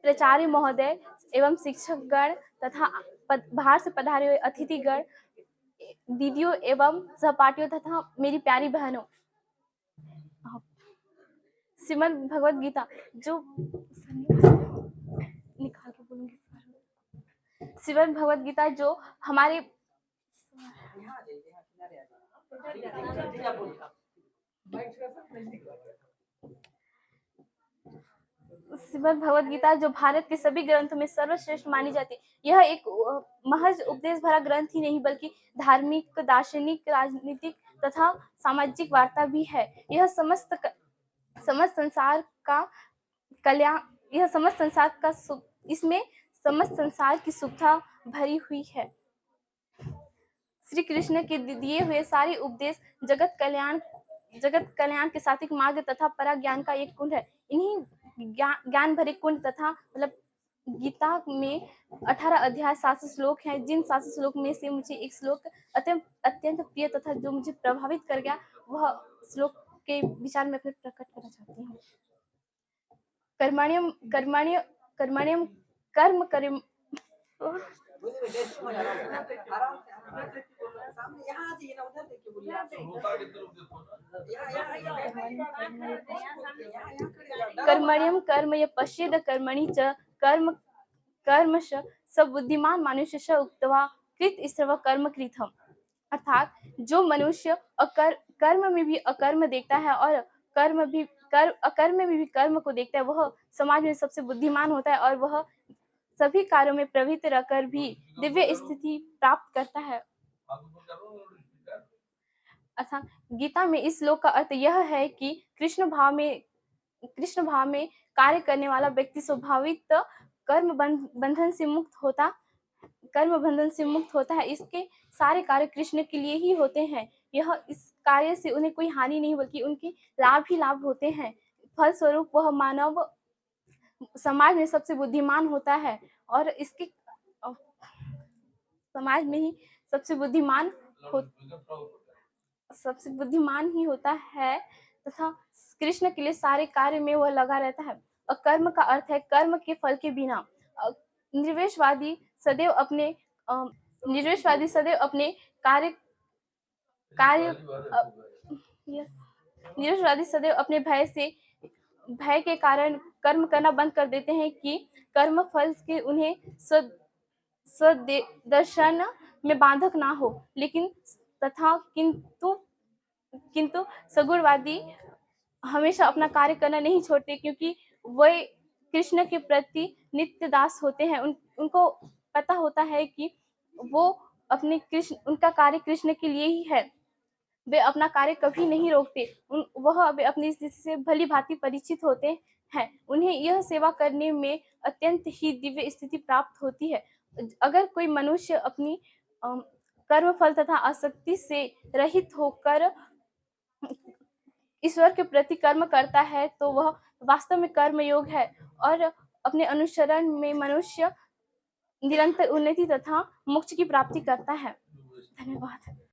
प्राचार्य महोदय एवं शिक्षकगण तथा बाहर से पधारे हुए अतिथिगण, दीदियों एवं सहपाठियों तथा मेरी प्यारी बहनों, श्रीमद् भगवद गीता जो निकाल के बोलूंगी, श्रीमद् भगवद गीता जो हमारे श्रीमद् भगवद गीता जो भारत के सभी ग्रंथों में सर्वश्रेष्ठ मानी जाती है। यह एक महज उपदेश भरा ग्रंथ ही नहीं बल्कि धार्मिक, दार्शनिक, राजनीतिक तथा सामाजिक वार्ता भी है। यह समस्त संसार का कल्याण, यह समस्त संसार का इसमें समस्त संसार की सुविधा भरी हुई है। श्री कृष्ण के दिए हुए सारे उपदेश जगत कल्याण के सात्विक मार्ग तथा परा ज्ञान का एक कुंड है। इन्हीं ज्ञान भरे कुंड तथा मतलब गीता में 18 अध्याय 700 श्लोक हैं, जिन 700 श्लोक में से मुझे एक श्लोक अत्यंत प्रिय तथा जो मुझे प्रभावित कर गया, वह श्लोक के विचार में अपने प्रकट करना चाहती हूँ। कर्मण्यम कर्म करिम कर्मण्यम कर्म ये पश्येद कर्मणि च कर्मश सब बुद्धिमान मनुष्य स उक्त्वा कृत सर्व कर्म कृतम। अर्थात जो मनुष्य कर्म में भी अकर्म देखता है और अकर्म में भी कर्म को देखता है, वह समाज में सबसे बुद्धिमान होता है और वह सभी कार्यों में प्रवृत्त रहकर भी दिव्य स्थिति प्राप्त करता है। अच्छा, गीता में इस श्लोक का अर्थ यह है कि कृष्ण भाव में कार्य करने वाला व्यक्ति स्वाभाविक कर्म बंधन से मुक्त होता है। इसके सारे कार्य कृष्ण के लिए ही होते हैं। इस कार्य से उन्हें कोई हानि नहीं बल्कि उनके लाभ ही लाभ होते हैं। फलस्वरूप वह मानव समाज में सबसे बुद्धिमान होता है और इसके समाज में ही सबसे बुद्धिमान ही होता है तथा कृष्ण के लिए सारे कार्य में वह लगा रहता है। अकर्म का अर्थ है कर्म के फल के बिना। निर्वेशवादी सदैव अपने भय के कारण कर्म करना बंद कर देते हैं कि कर्म फल के उन्हें स्वदर्शन में बाधक ना हो। किंतु सगुणवादी हमेशा अपना कार्य करना नहीं छोड़ते, क्योंकि वे कृष्ण के प्रति नित्य दास होते हैं। उनको पता होता है कि वो उनका कार्य कृष्ण के लिए ही है। वे अपना कार्य कभी नहीं रोकते। वे अपनी स्थिति से भली भांति परिचित होते हैं। उन्हें यह सेवा करने में अत्यंत ही दिव्य स्थिति प्राप्त होती है। अगर कोई मनुष्य अपनी कर्म फल तथा आसक्ति से रहित होकर ईश्वर के प्रति कर्म करता है तो वह वास्तव में कर्म योग है और अपने अनुसरण में मनुष्य निरंतर उन्नति तथा मोक्ष की प्राप्ति करता है। धन्यवाद।